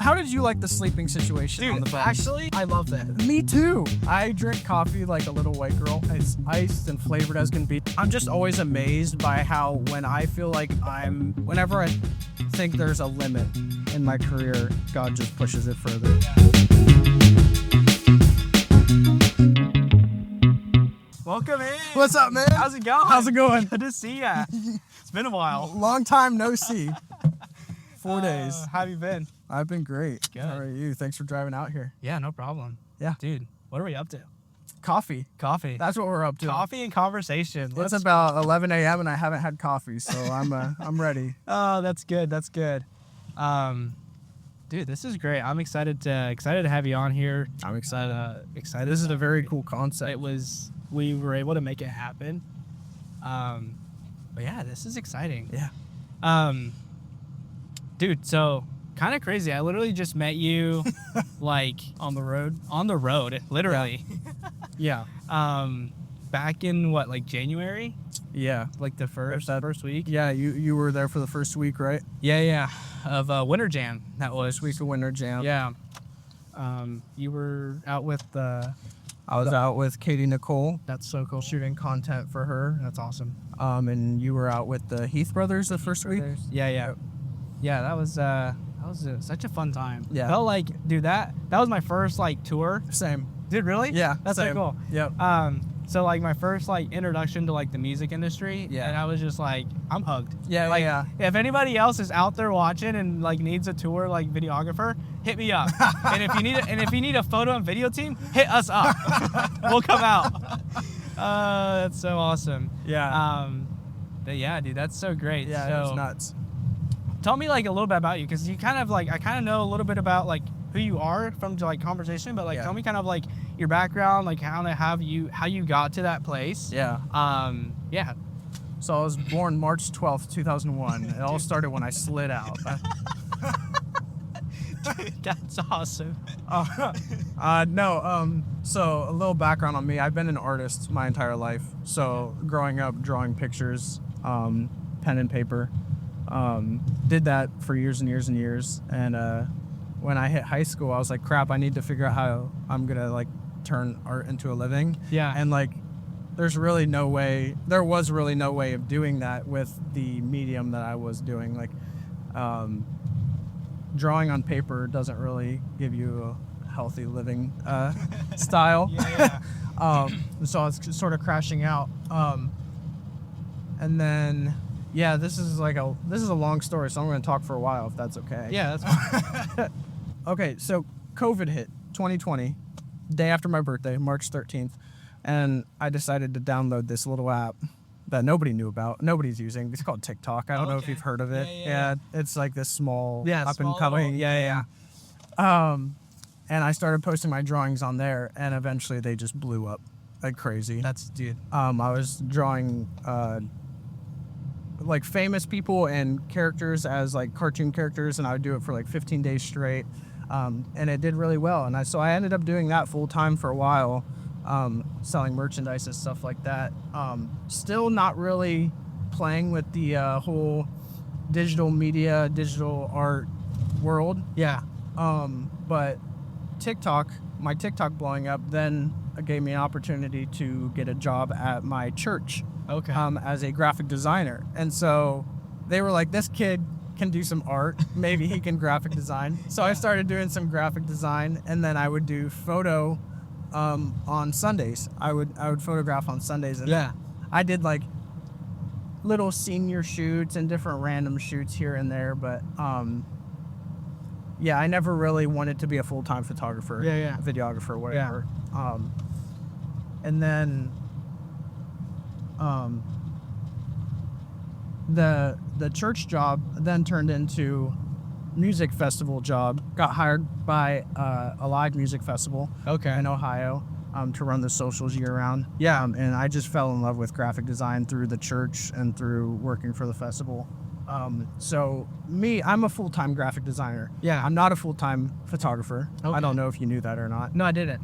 how did you like the sleeping situation on the bed? Actually, I love that. Me too. I drink coffee like a little white girl. It's iced and flavored as can be. I'm just always amazed by how when I feel like whenever I think there's a limit in my career, God just pushes it further. Welcome in. What's up, man? How's it going? How's it going? Good to see ya. It's been a while. Long time no see. 4 days. How have you been? I've been great. Good. How are you? Thanks for driving out here. Yeah, no problem. Yeah. Dude, what are we up to? Coffee. Coffee. That's what we're up to. Coffee and conversation. It's about 11 a.m. and I haven't had coffee, so I'm ready. Oh, that's good. That's good. Dude, this is great. I'm excited to have you on here. I'm excited. Excited. This is a very cool concept. We were able to make it happen. But yeah, this is exciting. Yeah. Dude, so kind of crazy. I literally just met you like On the road? on the road, literally. Yeah. Back in what, like January? Yeah. Like the first week? Yeah, you were there for the first week, right? Yeah. Of Winter Jam. That was. First week of Winter Jam. Yeah. You were out with I was out with Katie Nicole that's so cool. shooting content for her. That's awesome. And you were out with the Heath brothers the first week? Yeah. Yeah, that was such a fun time. Yeah. Felt like, dude, that was my first like tour. Same. Dude, really? Yeah. That's same. so cool. Yep. So like my first like introduction to like the music industry. Yeah. And I was just like, I'm hugged. Yeah, Like, yeah. if anybody else is out there watching and like needs a tour like videographer, hit me up. and if you need a photo and video team, hit us up. We'll come out. That's so awesome. Yeah. But yeah, dude, that's so great. Yeah, so, it was nuts. Tell me like a little bit about you, because you kind of like, I kind of know a little bit about like who you are from like conversation, but like tell me kind of like your background, like how you got to that place. Yeah. Yeah. So I was born March 12th, 2001. It all started when I slid out. That's awesome. So a little background on me. I've been an artist my entire life. So growing up, drawing pictures, pen and paper. Did that for years and years and years. And when I hit high school, I was like, crap, I need to figure out how I'm going to like turn art into a living. Yeah. And like, there was really no way of doing that with the medium that I was doing. Like, drawing on paper doesn't really give you a healthy living style. Yeah. So I was sort of crashing out. And then, yeah, this is a long story, so I'm going to talk for a while if that's okay. Yeah, that's fine. Okay, so COVID hit 2020, day after my birthday, March 13th, and I decided to download this little app that nobody knew about, nobody's using. It's called TikTok. I don't know if you've heard of it. Yeah. It's like this small up small and coming. little- Yeah. And I started posting my drawings on there, and eventually they just blew up like crazy. Dude. I was drawing like famous people and characters as like cartoon characters, and I would do it for like 15 days straight. And it did really well. And so I ended up doing that full time for a while, selling merchandise and stuff like that. Still not really playing with the whole digital media, digital art world. Yeah. But my TikTok blowing up then gave me an opportunity to get a job at my church. Okay. As a graphic designer. And so they were like, this kid can do some art. Maybe he can graphic design. So I started doing some graphic design, and then I would do photo on Sundays. I would photograph on Sundays. And I did like little senior shoots and different random shoots here and there. But I never really wanted to be a full-time photographer, videographer, whatever. And then the church job then turned into music festival job. Got hired by a live music festival in Ohio to run the socials year round. And I just fell in love with graphic design through the church and through working for the festival. So I'm a full-time graphic designer. I'm not a full-time photographer. I don't know if you knew that or not. No, I didn't.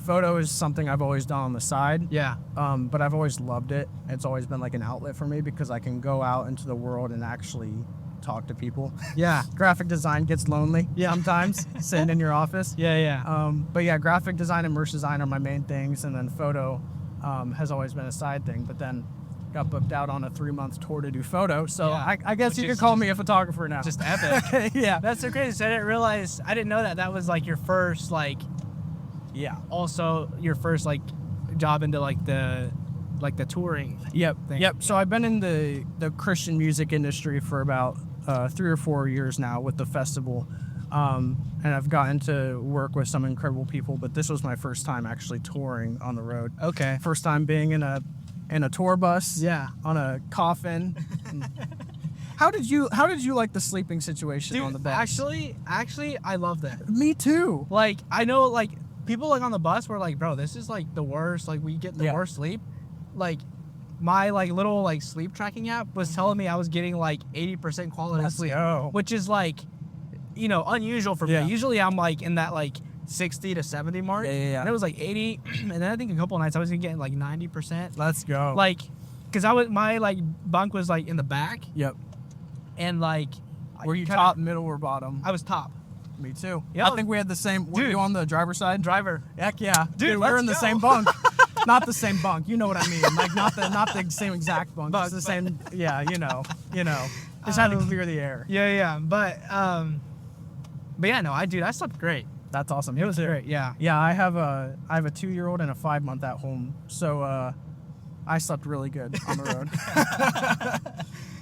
Photo is something I've always done on the side. But I've always loved it. It's always been like an outlet for me because I can go out into the world and actually talk to people. Yeah. Graphic design gets lonely sometimes, sitting in your office. Yeah. But yeah, graphic design and merch design are my main things, and then photo has always been a side thing. But then got booked out on a 3-month tour to do photo, so Yeah. I guess you could call me a photographer now. Just epic. Yeah. That's so crazy. So I didn't know that was like your first like, Yeah. also your first like job into like the touring. Yep. thing. Yep. So I've been in the Christian music industry for about 3 or 4 years now with the festival. And I've gotten to work with some incredible people, but this was my first time actually touring on the road. Okay. First time being in a tour bus. Yeah. On a coffin. How did you like the sleeping situation Dude, on the bus? Actually, I love that. Me too. Like, I know, like, people, like, on the bus were like, bro, this is, like, the worst. Like, we get the worst sleep. Like, my, like, little, like, sleep tracking app was telling me I was getting, like, 80% quality sleep. Go. Which is, like, you know, unusual for me. Yeah. Usually I'm, like, in that, like, 60 to 70 mark. Yeah. And it was, like, 80. And then I think a couple of nights I was getting, like, 90%. Let's go. Like, because my, like, bunk was, like, in the back. Yep. And, like... Were you top, middle, or bottom? I was top. Me too. Yeah. I think we had the same. Were Dude. you on the driver's side? Driver. Heck yeah. Dude, we're let's in the go. same bunk. Not the same bunk. You know what I mean. Like not the same exact bunk. It's the same. Yeah, you know. Just had to clear the air. Yeah. But yeah, no, I slept great. That's awesome. It was great. Yeah. Yeah, I have a 2-year-old and a 5-month at home, so I slept really good on the road.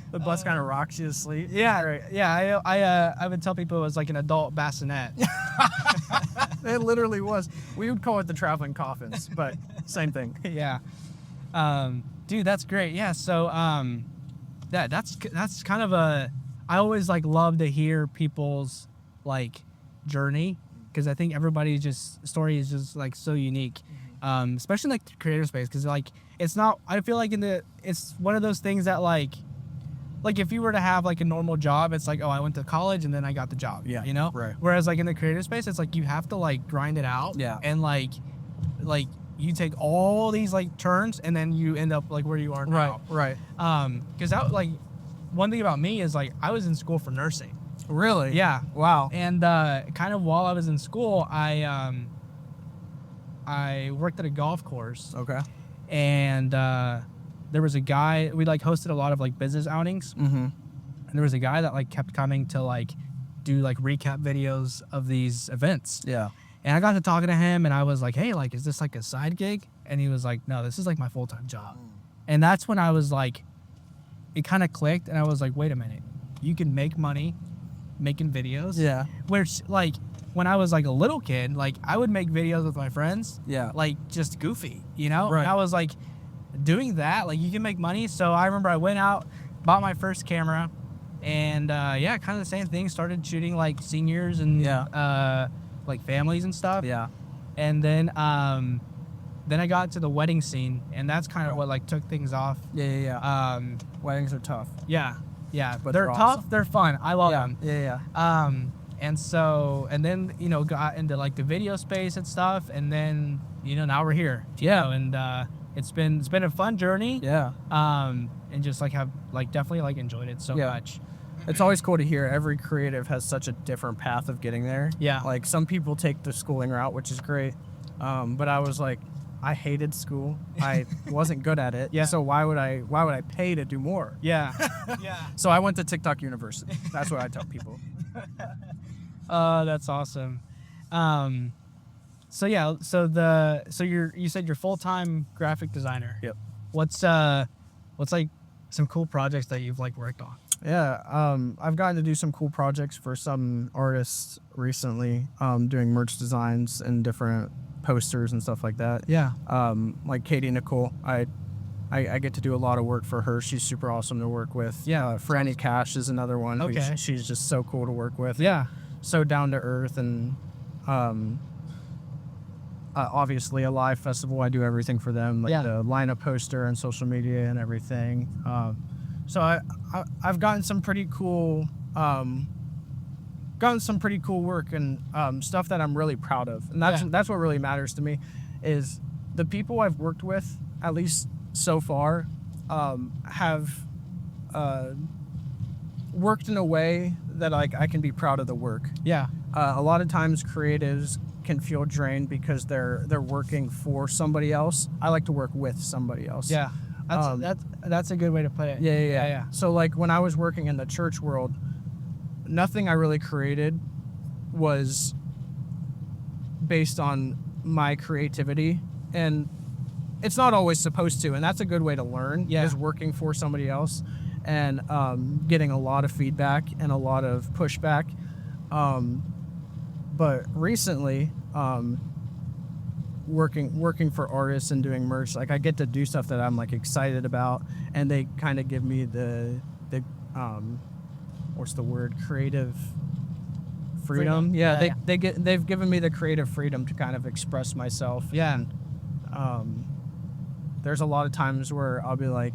The bus kind of rocks you to sleep. Yeah. Great. Yeah. I would tell people it was like an adult bassinet. It literally was. We would call it the traveling coffins, but same thing. Yeah. Dude, that's great. Yeah. So that's kind of I always like love to hear people's like journey, because I think everybody's story is just like so unique, especially like the creative space, because like it's not, I feel like it's one of those things that like if you were to have like a normal job, it's like, oh, I went to college and then I got the job. Yeah, you know. right. Whereas like in the creative space, it's like you have to like grind it out. Yeah. And like you take all these like turns and then you end up like where you are now. Right. Because that like one thing about me is like I was in school for nursing. Really? Yeah. Wow. And kind of while I was in school, I worked at a golf course. Okay. And there was a guy, we like hosted a lot of like business outings. Mm-hmm. And there was a guy that like kept coming to like do like recap videos of these events. Yeah. And I got to talking to him and I was like, hey, like, is this like a side gig? And he was like, no, this is like my full-time job. And that's when I was like, it kind of clicked and I was like, wait a minute, you can make money making videos. Yeah. Which like when I was like a little kid, like I would make videos with my friends. Yeah. Like just goofy, you know? Right. And I was like doing that, like you can make money. So I remember I went out, bought my first camera, and yeah, kind of the same thing, started shooting like seniors and like families and stuff. Yeah. And then I got to the wedding scene, and that's kind of what like took things off. Yeah. Weddings are tough. Yeah, But they're they're tough. awesome. They're fun. I love them. Yeah. And then got into like the video space and stuff, and then now we're here. Yeah, and it's been a fun journey. Yeah. And just like have like definitely like enjoyed it so much. It's always cool to hear every creative has such a different path of getting there. Yeah. Like some people take the schooling route, which is great. But I was like, I hated school. I wasn't good at it. Yeah. So why would I pay to do more? Yeah. Yeah. So I went to TikTok University. That's what I tell people. That's awesome. So you said you're full-time graphic designer. Yep. What's like some cool projects that you've like worked on? Yeah, I've gotten to do some cool projects for some artists recently, doing merch designs and different posters and stuff like that. Yeah. Like Katie Nicole, I get to do a lot of work for her. She's super awesome to work with. Yeah. Franny Cash is another one. Okay. She's just so cool to work with. Yeah. So down to earth, and obviously a live festival. I do everything for them, like the lineup poster and social media and everything. So I've gotten some pretty cool work and stuff that I'm really proud of, and that's what really matters to me, is the people I've worked with, at least so far, have worked in a way that like I can be proud of the work. Yeah. A lot of times creatives can feel drained because they're working for somebody else. I like to work with somebody else. Yeah. That's a good way to put it. Yeah. So like when I was working in the church world, nothing I really created was based on my creativity, and it's not always supposed to, and that's a good way to learn. Yeah. Is working for somebody else and getting a lot of feedback and a lot of pushback. But recently, working for artists and doing merch, like I get to do stuff that I'm like excited about, and they kind of give me the what's the word, creative freedom. Yeah, they've given me the creative freedom to kind of express myself. Yeah. And there's a lot of times where I'll be like,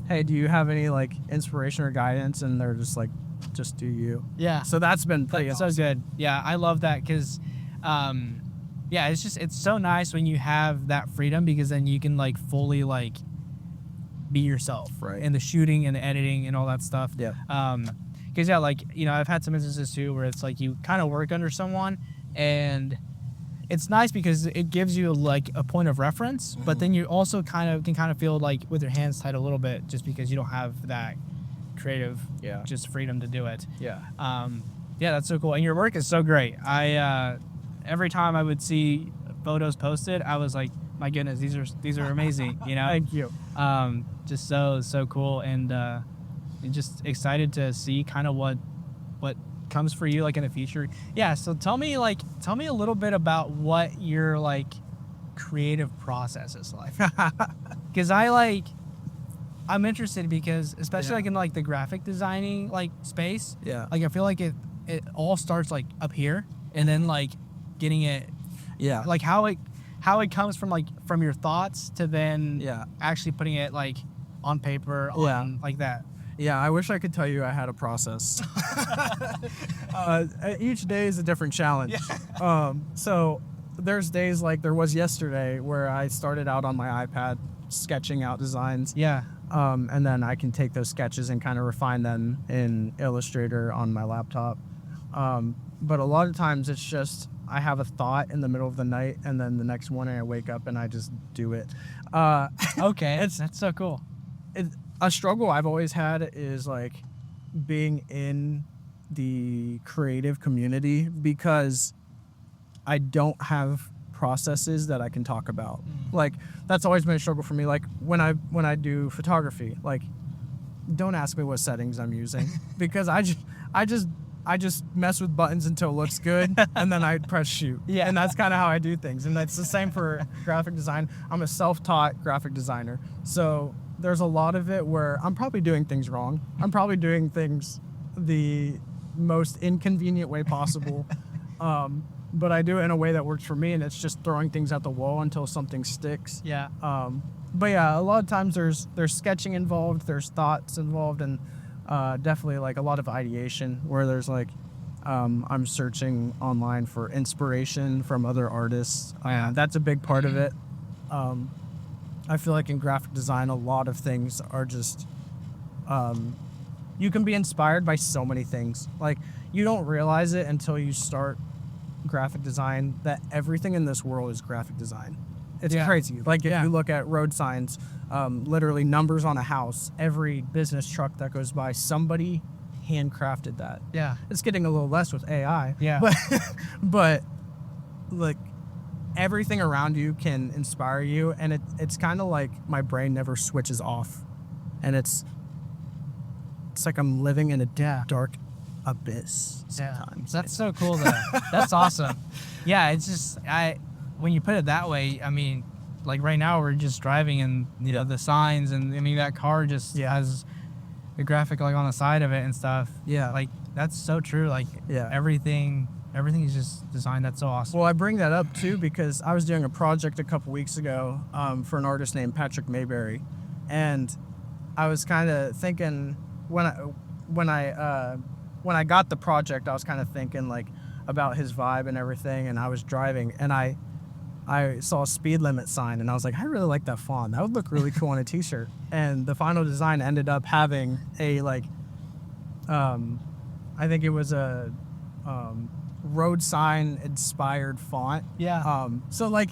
hey, do you have any like inspiration or guidance? And they're just like, just do you. Yeah. So that's been pretty That's awesome. so good. Yeah, I love that because, yeah, it's so nice when you have that freedom, because then you can like fully like be yourself, Right. in the shooting and the editing and all that stuff. Yeah. Because yeah, like, you know, I've had some instances too where it's like you kind of work under someone, and it's nice because it gives you like a point of reference, but then you also can kind of feel like with your hands tied a little bit, just because you don't have that creative, just freedom to do it. Yeah. Yeah, that's so cool, and your work is so great. I every time I would see photos posted, I was like, my goodness, these are amazing. You know. Thank you. Just so cool, and just excited to see kind of what comes for you like in the future. Yeah, so tell me a little bit about what your like creative process is like. Because I'm interested, because especially like in like the graphic designing like space, like I feel like it all starts like up here, and then like getting it, like how it comes from your thoughts to then actually putting it like on paper, on like that. Yeah, I wish I could tell you I had a process. Each day is a different challenge. So there's days like there was yesterday where I started out on my iPad sketching out designs. And then I can take those sketches and kind of refine them in Illustrator on my laptop. But a lot of times it's just I have a thought in the middle of the night, and then the next morning I wake up and I just do it. Okay, that's so cool. A struggle I've always had is like being in the creative community, because I don't have processes that I can talk about. Like that's always been a struggle for me. Like when I do photography, like don't ask me what settings I'm using, because I just mess with buttons until it looks good, and then I press shoot. And that's kind of how I do things. And that's the same for graphic design. I'm a self-taught graphic designer, so there's a lot of it where I'm probably doing things wrong. I'm probably doing things the most inconvenient way possible. But I do it in a way that works for me, and it's just throwing things at the wall until something sticks. But yeah, a lot of times there's sketching involved, there's thoughts involved, and definitely like a lot of ideation where there's like I'm searching online for inspiration from other artists. That's a big part of it. I feel like in graphic design, a lot of things are just you can be inspired by so many things. Like you don't realize it until you start graphic design that everything in this world is graphic design. It's crazy. Like if you look at road signs, literally numbers on a house, every business truck that goes by, somebody handcrafted that. It's getting a little less with AI. But like everything around you can inspire you, and it's kind of like my brain never switches off, and it's like I'm living in a dark abyss sometimes. That's so cool though. That's awesome. It's just when you put it that way, I mean, like right now we're just driving, and you know the signs, and I mean that car just has a graphic like on the side of it and stuff. Like that's so true. Like everything is just designed. That's so awesome. Well, I bring that up too because I was doing a project a couple weeks ago for an artist named Patrick Mayberry, and I was kind of thinking when I got the project, I was kind of thinking like about his vibe and everything, and I was driving and I saw a speed limit sign, and I was like, I really like that font. That would look really cool on a t-shirt. And the final design ended up having a like I think it was a road sign inspired font. Yeah. So like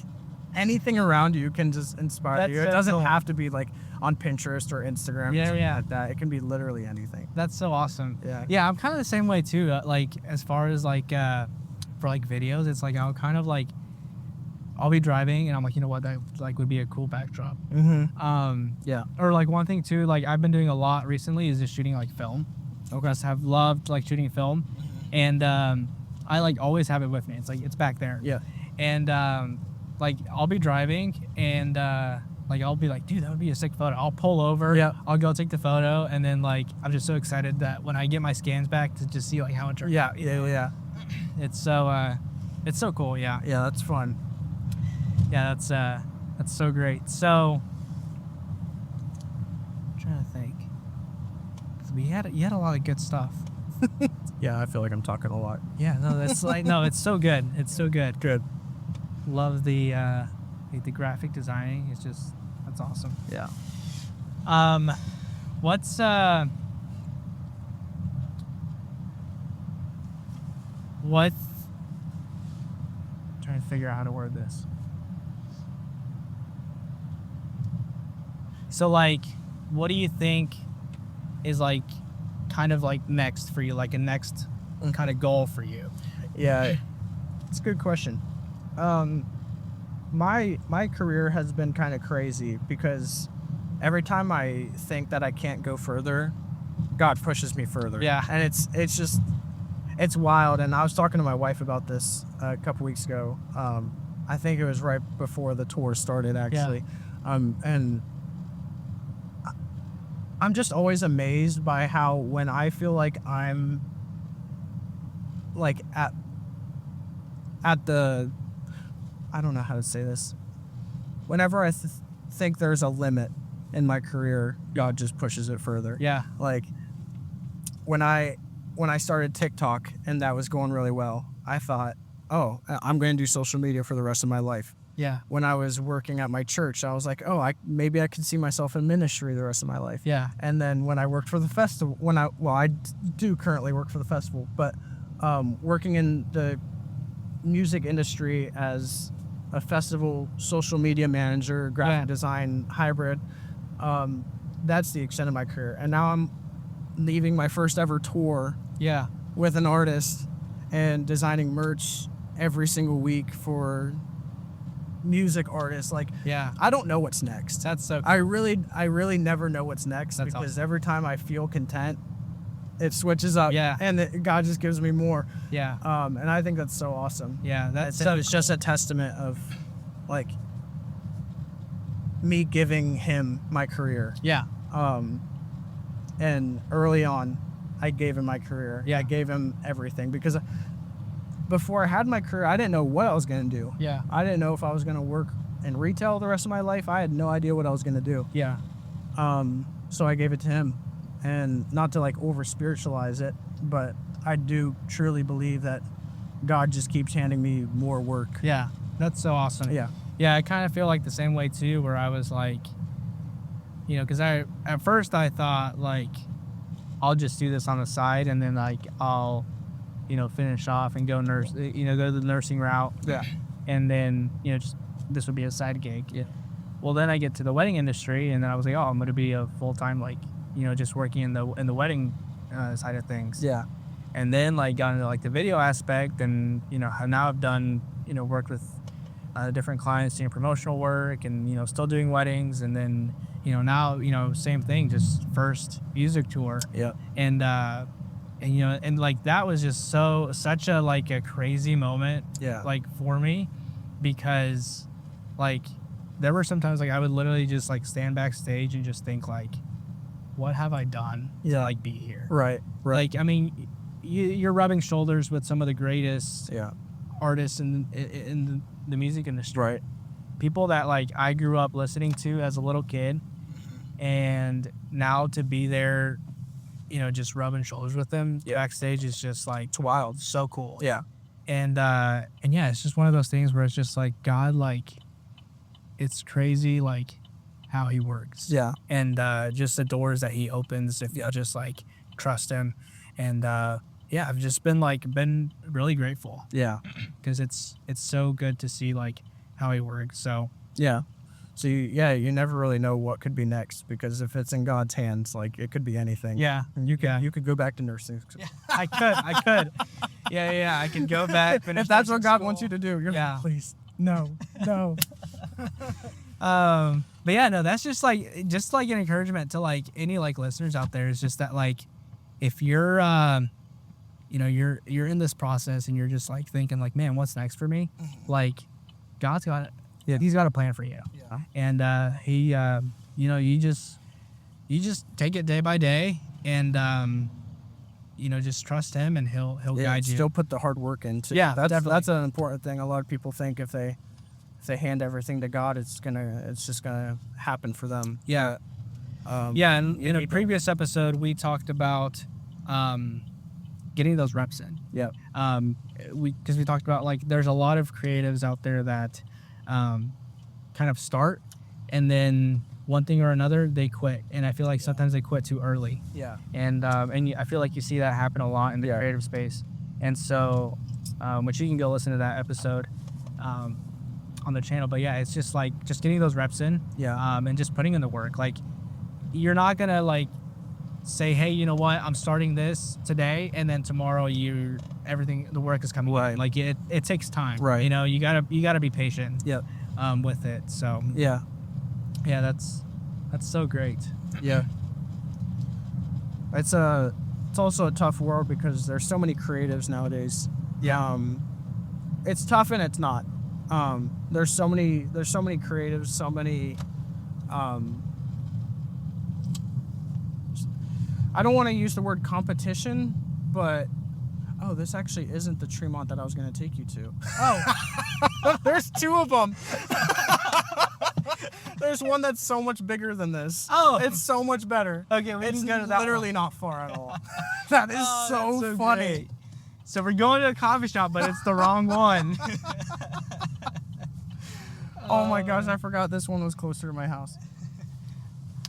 anything around you can just inspire That's you. It so doesn't cool. have to be like on Pinterest or Instagram. Yeah, or something yeah. like that. It can be literally anything. That's so awesome. Yeah. Yeah, I'm kind of the same way too. Like as far as like for like videos, it's like I'll kind of like I'll be driving and I'm like, you know what, that like would be a cool backdrop. Yeah. Or like one thing too, like I've been doing a lot recently is just shooting like film. Okay. Just have loved like shooting film, and I like always have it with me. It's like it's back there. Yeah. And like I'll be driving and like I'll be like, dude, that would be a sick photo. I'll pull over. Yeah. I'll go take the photo, and then like I'm just so excited that when I get my scans back to just see like how it turned out. Yeah. It's so cool. Yeah. Yeah, that's fun. Yeah, that's so great. So I'm trying to think. 'Cause you had a lot of good stuff. Yeah, I feel like I'm talking a lot. Yeah, no, that's like no, it's so good. It's so good. Good. Love the graphic designing. It's just that's awesome. Yeah. What's what? I'm trying to figure out how to word this. So like, what do you think is like, kind of like next for you, like a next kind of goal for you? Yeah, it's a good question. My career has been kind of crazy because every time I think that I can't go further, God pushes me further. Yeah. And it's wild. And I was talking to my wife about this a couple weeks ago. I think it was right before the tour started, actually. And I'm just always amazed by how when I feel like I'm like at the, I don't know how to say this. Whenever I think there's a limit in my career, God just pushes it further. Yeah. Like when I started TikTok and that was going really well, I thought, oh, I'm going to do social media for the rest of my life. Yeah. When I was working at my church, I was like, oh, maybe I could see myself in ministry the rest of my life. Yeah. And then when I worked for the festival, I do currently work for the festival, but working in the music industry as a festival social media manager, graphic design hybrid, that's the extent of my career. And now I'm leaving my first ever tour Yeah. with an artist and designing merch every single week for music artists. Like, Yeah. I don't know what's next. That's so cool. I really never know what's next. That's because awesome. every time I feel content, it switches up. Yeah. And God just gives me more. Yeah. And I think that's so awesome. Yeah. That's It's just a testament of like me giving him my career. yeah. And early on, I gave him my career. Yeah. I gave him everything because before I had my career, I didn't know what I was going to do. Yeah. I didn't know if I was going to work in retail the rest of my life. I had no idea what I was going to do. Yeah. So I gave it to him. And not to like over spiritualize it, but I do truly believe that God just keeps handing me more work. Yeah. That's so awesome. Yeah. Yeah, I kind of feel like the same way too, where I was like, you know, because at first I thought like, I'll just do this on the side and then like I'll, you know, finish off and go go the nursing route. Yeah. And then, you know, just this would be a side gig. Yeah. Well, then I get to the wedding industry and then I was like, oh, I'm going to be a full-time, like, you know, just working in the wedding side of things. Yeah. And then like got into like the video aspect and, you know, now I've done, you know, worked with different clients doing promotional work and, you know, still doing weddings. And then, you know, now, you know, same thing, just first music tour. Yeah. And you know, and like that was just such a like a crazy moment. Yeah. Like for me, because like there were sometimes like I would literally just like stand backstage and just think like, what have I done to like be here? Right. Like, I mean, you're rubbing shoulders with some of the greatest Yeah. artists in the music industry. Right. People that like I grew up listening to as a little kid, and now to be there, you know, just rubbing shoulders with them backstage is just like It's wild. so cool. Yeah. And yeah, it's just one of those things where it's just like God, like it's crazy like how he works. Yeah. And just the doors that he opens if you just like trust him. And yeah, I've just been really grateful. Yeah. Because it's so good to see like how he works. So yeah. So you never really know what could be next, because if it's in God's hands, like it could be anything. Yeah. And you could go back to nursing. I could. Yeah. I can go back. If that's what God wants you to do, you're like, please, no. But yeah, no, that's just like an encouragement to like any like listeners out there. Is just that like, if you're you're in this process and you're just like thinking like, man, what's next for me? Like, God's got He's got a plan for you. Yeah. And he you just take it day by day, and just trust him, and he'll guide you. Still put the hard work into. Yeah, that's an important thing. A lot of people think if they hand everything to God, it's just gonna happen for them. Yeah. And in a previous episode, we talked about getting those reps in. Yeah. Because we talked about like there's a lot of creatives out there that kind of start, and then one thing or another they quit, and I feel like sometimes they quit too early. Yeah. And I feel like you see that happen a lot in the creative space, and so which you can go listen to that episode on the channel. But yeah, it's just like getting those reps in. Yeah. And just putting in the work. Like, you're not gonna like say, hey, you know what, I'm starting this today, and then tomorrow the work is coming. Right. Like it takes time. Right. You gotta be patient. Yep. With it. So yeah, that's so great. Yeah. It's also a tough world because there's so many creatives nowadays. Yeah. It's tough and it's not. There's so many creatives, so many I don't want to use the word competition, but this actually isn't the Tremont that I was going to take you to. Oh, there's two of them. There's one that's so much bigger than this. Oh, it's so much better. Okay, it's literally not far at all. That is so funny. Great. So we're going to a coffee shop, but it's the wrong one. Oh my gosh, I forgot this one was closer to my house.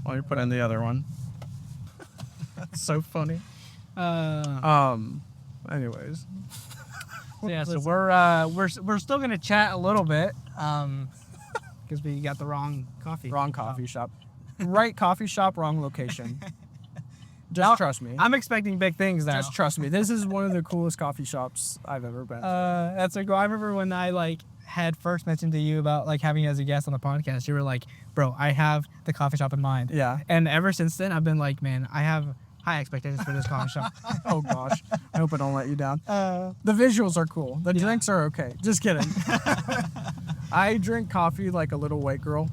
Let me put in the other one. So funny. Anyways. So yeah, so we're still gonna chat a little bit, because we got the wrong coffee. Wrong coffee shop. Right coffee shop, wrong location. Just trust me. I'm expecting big things now. Just trust me. This is one of the coolest coffee shops I've ever been to. That's so cool. I remember when I had first mentioned to you about having you as a guest on the podcast, you were like, bro, I have the coffee shop in mind. Yeah. And ever since then, I've been like, man, I have high expectations for this coffee shop. Oh gosh, I hope I don't let you down. The visuals are cool. The drinks are okay. Just kidding. I drink coffee like a little white girl.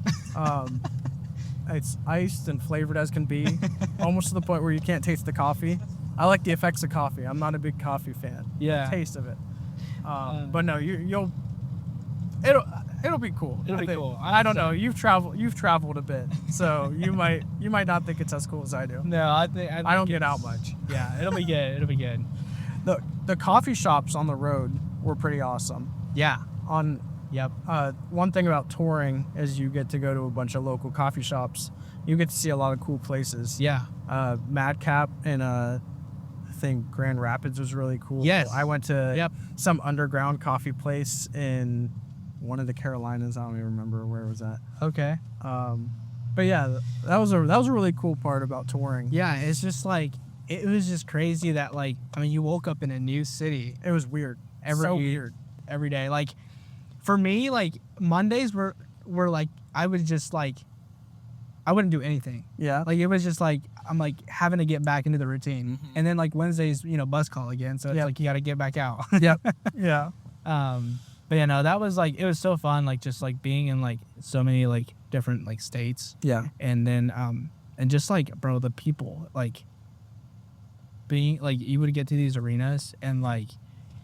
It's iced and flavored as can be, almost to the point where you can't taste the coffee. I like the effects of coffee. I'm not a big coffee fan. Yeah. The taste of it. But no, it'll be cool. It'll be cool. I don't know. You've traveled a bit, so you might not think it's as cool as I do. No, I think I don't get out much. Yeah, it'll be good. It'll be good. The coffee shops on the road were pretty awesome. Yeah. Yep. One thing about touring is you get to go to a bunch of local coffee shops. You get to see a lot of cool places. Yeah. Madcap and I think Grand Rapids was really cool. Yes. I went to some underground coffee place in one of the Carolinas. I don't even remember where it was at. Okay. But yeah, that was a really cool part about touring. Yeah, it's just it was just crazy that you woke up in a new city. It was weird. Weird every day. For me, Mondays were I would just I wouldn't do anything. Yeah. It was just I'm having to get back into the routine. Mm-hmm. And then Wednesdays, bus call again. So it's you got to get back out. Yep. Yeah. But yeah, no, that was it was so fun. Just being in so many different states. Yeah. And then and just bro, the people being you would get to these arenas and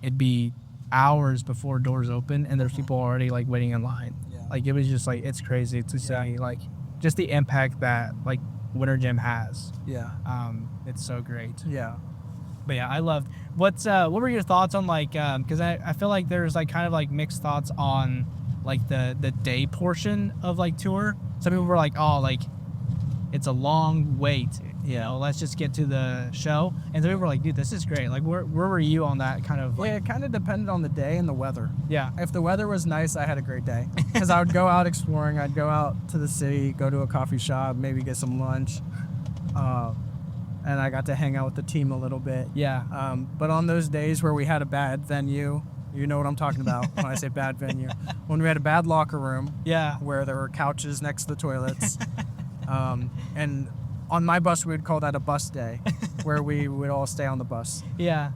it'd be hours before doors open and there's people already waiting in line. Yeah. It was just it's crazy to see just the impact that Winter Gym has. Yeah. It's so great. Yeah. But yeah, I loved what were your thoughts on because I feel like there's kind of mixed thoughts on the day portion of tour. Some people were oh it's a long wait let's just get to the show. And then we were like, dude, this is great. Like, where were you on that kind of? Like, Yeah, it kind of depended on the day and the weather. yeah. If the weather was nice, I had a great day because I would go out exploring. I'd go out to the city, go to a coffee shop, maybe get some lunch, and I got to hang out with the team a little bit. Yeah. But on those days where we had a bad venue, you know what I'm talking about when I say bad venue, when we had a bad locker room, Yeah. where there were couches next to the toilets, and on my bus we would call that a bus day, where we would all stay on the bus. Yeah.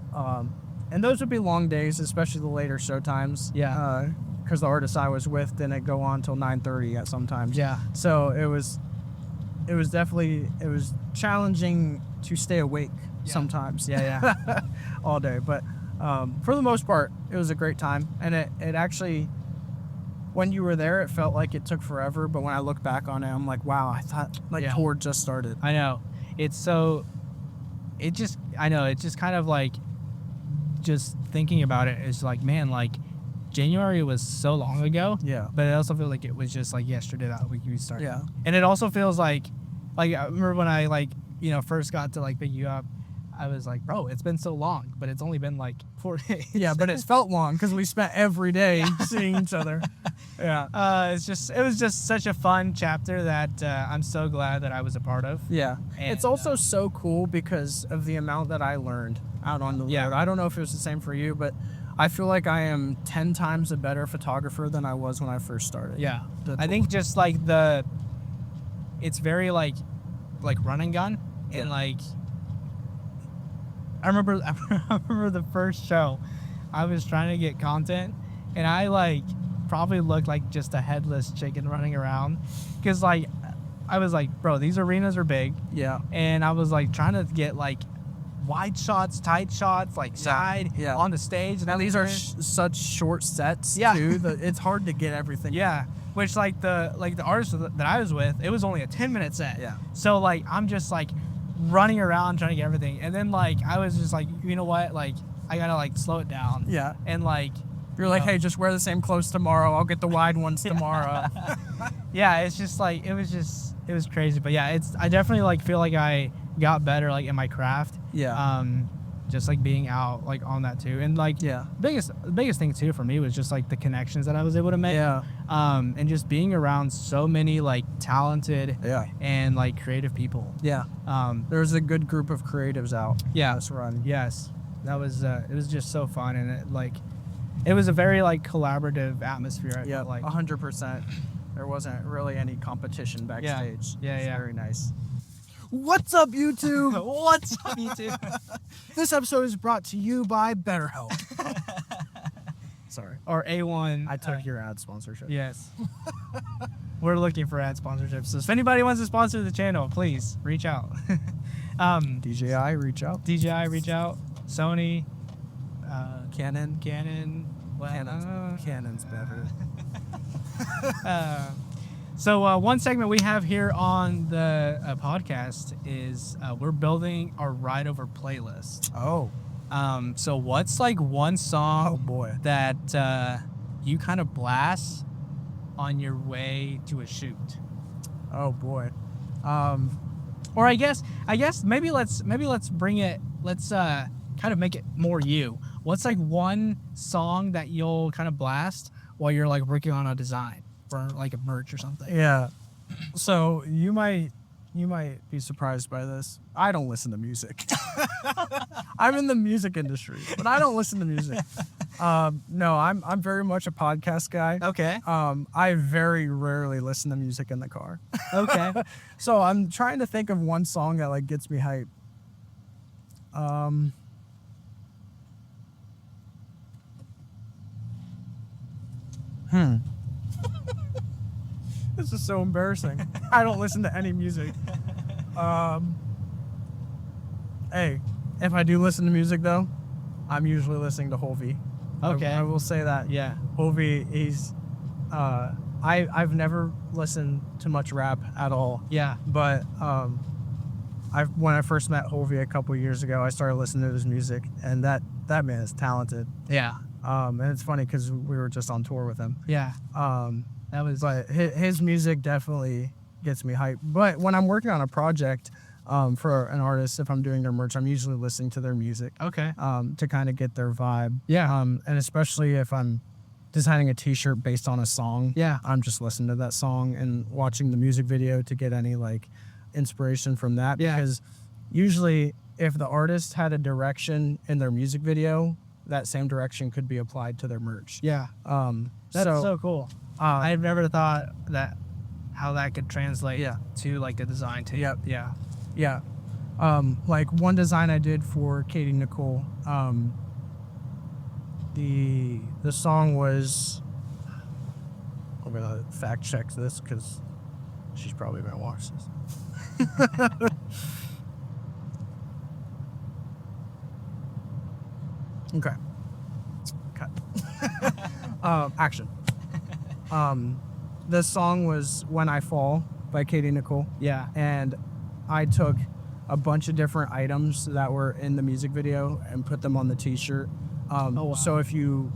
And those would be long days, especially the later show times. Yeah. Because the artists I was with didn't go on till 9:30 at sometimes. Yeah. So it was definitely challenging to stay awake sometimes. Yeah. All day, but for the most part, it was a great time, and it actually, when you were there, it felt like it took forever. But when I look back on it, I'm like, wow, I thought tour just started. I know. It's just kind of like, just thinking about it is like, man, like January was so long ago. Yeah. But it also feels like it was just like yesterday that we started. Yeah. And it also feels like I remember when I first got to like pick you up, I was like, bro, it's been so long, but it's only been like 4 days. Yeah, but it's felt long because we spent every day seeing each other. Yeah. It was just such a fun chapter that I'm so glad that I was a part of. Yeah. And, it's also so cool because of the amount that I learned out on the road. I don't know if it was the same for you, but I feel like I am 10 times a better photographer than I was when I first started. Yeah. I think just like it's very like run and gun, and like I remember the first show, I was trying to get content, and I like probably looked like just a headless chicken running around, because like I was like, bro, these arenas are big. Yeah. And I was like trying to get like wide shots, tight shots, like side on the stage. Now these are such short sets too. It's hard to get everything. Yeah. Which like the artist that I was with, it was only a 10-minute set. Yeah. So like I'm just like running around trying to get everything, and then like I was just like, you know what, like I gotta like slow it down. Yeah. And like you're like, hey, just wear the same clothes tomorrow. I'll get the wide ones tomorrow. Yeah, it's just like it was crazy, but yeah, I definitely like feel like I got better like in my craft. Yeah. Just like being out like on that too, and like biggest thing too for me was just like the connections that I was able to make. Yeah. And just being around so many like talented and like creative people. Yeah. There's a good group of creatives out. Yeah. This run. Yes. That was it was just so fun, and it was a very like collaborative atmosphere. Yeah. Like 100%. There wasn't really any competition backstage. Yeah. It's very nice. What's up, YouTube? What's up, YouTube? This episode is brought to you by BetterHelp. Sorry. Or A1. I took your ad sponsorship. Yes. We're looking for ad sponsorships. So if anybody wants to sponsor the channel, please reach out. DJI, reach out. DJI, reach out. Sony. Canon. Well, Canon's better. So one segment we have here on the podcast is we're building our ride over playlist. Oh. So what's like one song that you kind of blast on your way to a shoot? Oh boy. Or I guess maybe let's bring it, let's kind of make it more you. What's like one song that you'll kind of blast while you're like working on a design for like a merch or something? Yeah. So you might be surprised by this. I don't listen to music. I'm in the music industry, but I don't listen to music. No, I'm very much a podcast guy. Okay. I very rarely listen to music in the car. Okay. So I'm trying to think of one song that like gets me hype. This is so embarrassing. I don't listen to any music. Hey, if I do listen to music though, I'm usually listening to Hovey. Okay. I will say that. Yeah. Hovey, he's I've never listened to much rap at all. Yeah. But when I first met Hovey a couple years ago, I started listening to his music, and that man is talented. Yeah. And it's funny because we were just on tour with him. Yeah. But his music definitely gets me hyped. But when I'm working on a project, for an artist, if I'm doing their merch, I'm usually listening to their music. Okay. To kind of get their vibe. Yeah. And especially if I'm designing a t-shirt based on a song. Yeah. I'm just listening to that song and watching the music video to get any like inspiration from that. Yeah. Because usually if the artist had a direction in their music video, that same direction could be applied to their merch. Yeah. That's so cool. I've never thought that how that could translate to like the design too. Yep. Yeah. Yeah. Like one design I did for Katie Nicole, the song was, I'm gonna fact check this because she's probably gonna watch this. Okay. Cut. Action. The song was When I Fall by Katie Nicole. Yeah. And I took a bunch of different items that were in the music video and put them on the t-shirt. Wow. So if you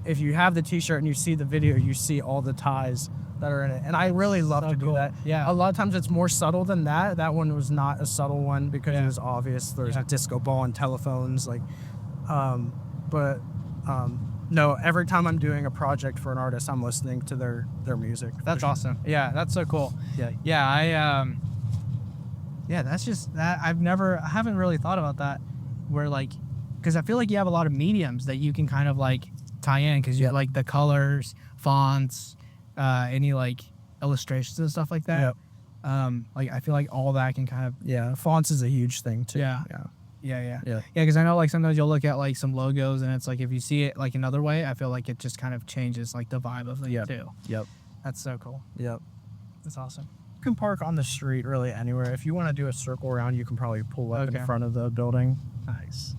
have the t-shirt and you see the video, you see all the ties that are in it. And I really love to do that. Yeah. A lot of times it's more subtle than that. That one was not a subtle one because it was obvious. There's a disco ball and telephones. Like, no, every time I'm doing a project for an artist, I'm listening to their music. That's awesome. Yeah, that's so cool. Yeah. Yeah, that's just that I haven't really thought about that where like, because I feel like you have a lot of mediums that you can kind of like tie in because you have like the colors, fonts, any like illustrations and stuff like that. Yep. Like I feel like all that can kind of fonts is a huge thing too. Yeah. Yeah. Because I know like sometimes you'll look at like some logos and it's like if you see it like another way, I feel like it just kind of changes like the vibe of it too. Yep. That's so cool. Yep. That's awesome. You can park on the street really anywhere. If you want to do a circle around, you can probably pull up in front of the building. Nice.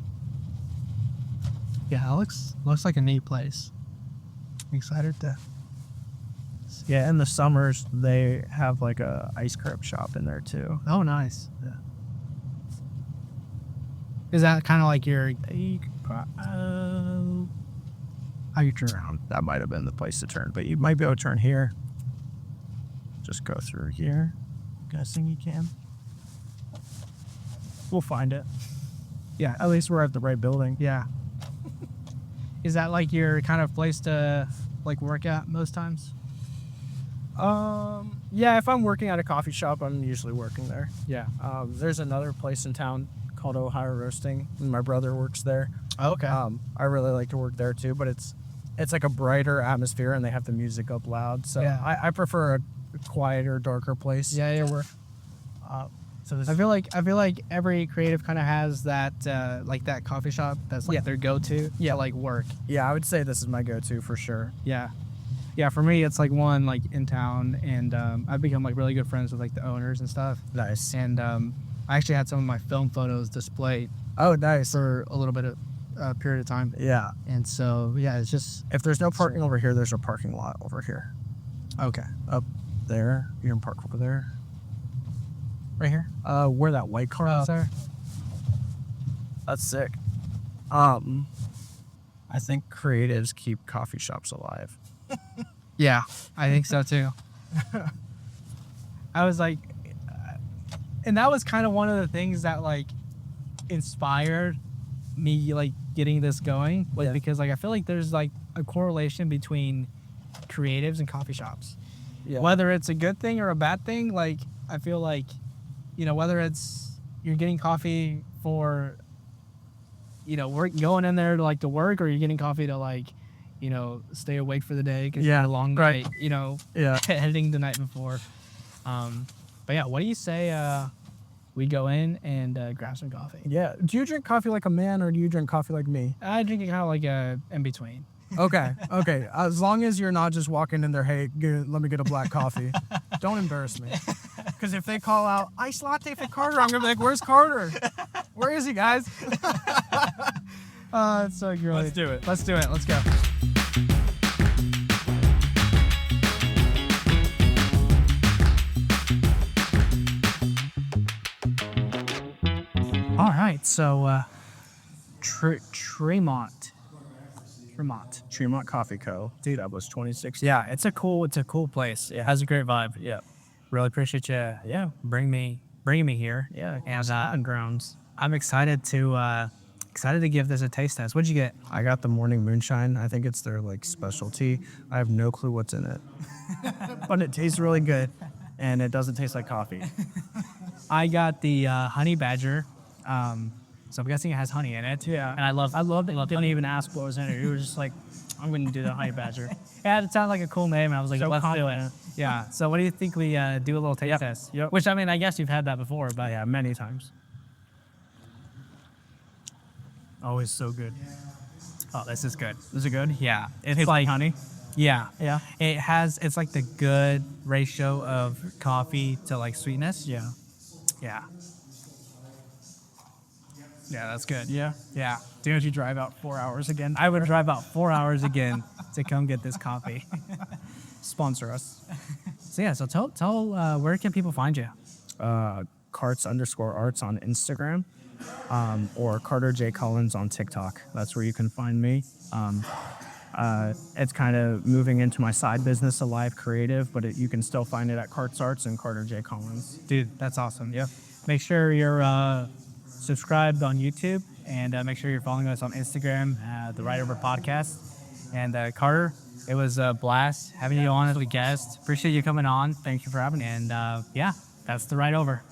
Yeah, it looks like a neat place. I'm excited to. Yeah, in the summers they have like a ice cream shop in there too. Oh, nice. Yeah. Is that kind of like your? How you turn around? That might have been the place to turn, but you might be able to turn here. Just go through here. Guessing you can. We'll find it. Yeah, at least we're at the right building. Yeah. Is that like your kind of place to like work at most times? Yeah, if I'm working at a coffee shop, I'm usually working there. Yeah. There's another place in town called Ohio Roasting, and my brother works there. Okay. I really like to work there too, but it's like a brighter atmosphere, and they have the music up loud. So I prefer a quieter, darker place. Yeah. Work. So I feel like every creative kind of has that like that coffee shop that's like their go-to to like work. Yeah, I would say this is my go-to for sure. Yeah. Yeah, for me it's like one like in town, and I've become like really good friends with like the owners and stuff. Nice. And I actually had some of my film photos displayed. Oh, nice. For a little bit of period of time. Yeah. And so yeah, it's just if there's no parking over here, there's a parking lot over here. Okay. Up there, you can park over there. Right here? Where that white car is there. That's sick. I think creatives keep coffee shops alive. Yeah, I think so too. I was like, and that was kind of one of the things that like inspired me like getting this going was because like I feel like there's like a correlation between creatives and coffee shops. Yeah. Whether it's a good thing or a bad thing, like I feel like, you know, whether it's you're getting coffee for, you know, work, going in there to like to work, or you're getting coffee to like, you know, stay awake for the day because you had a long night, you know, editing the night before. But yeah, what do you say we go in and grab some coffee? Yeah. Do you drink coffee like a man, or do you drink coffee like me? I drink it kind of like in between. Okay. As long as you're not just walking in there, hey, let me get a black coffee. Don't embarrass me. Because if they call out, iced latte for Carter, I'm going to be like, where's Carter? Where is he, guys? It's so great. Let's do it. Let's do it. Let's go. All right. So, Tremont Coffee Co. Dude, that was 26. Yeah, it's a cool place. It has a great vibe. Yeah. Really appreciate you. Yeah. Bring me bringing me here. Yeah, And stomping grounds. I'm excited to give this a taste test. What'd you get? I got the morning moonshine. I think it's their like specialty. I have no clue what's in it, but it tastes really good, and it doesn't taste like coffee. I got the honey badger. So I'm guessing it has honey in it. Yeah. And I loved it. Didn't even ask what was in it. You were just like, I'm going to do the honey badger. Yeah, it sounded like a cool name, and I was like, So let's do it. confident. Yeah. So what do you think we do a little taste test? Yep. Which, I mean, I guess you've had that before, but Yeah, many times. Always so good. oh, this is good. Is it good? Yeah. It's like honey. yeah. Yeah. It's like the good ratio of coffee to like sweetness. Yeah. Yeah. Yeah, that's good. Yeah. Yeah. Didn't you drive out 4 hours again? I would drive about 4 hours again to come get this coffee. Sponsor us. So yeah, so tell where can people find you? Carts_arts on Instagram, or Carter J. Collins on TikTok. That's where you can find me. It's kind of moving into my side business, Alive Creative, but you can still find it at Carts Arts and Carter J. Collins. Dude, that's awesome. Yeah. Make sure you're subscribed on YouTube, and make sure you're following us on Instagram, the Right Over Podcast. And Carter, it was a blast having you on as a guest. Appreciate you coming on. Thank you for having me. And yeah, that's the Right Over.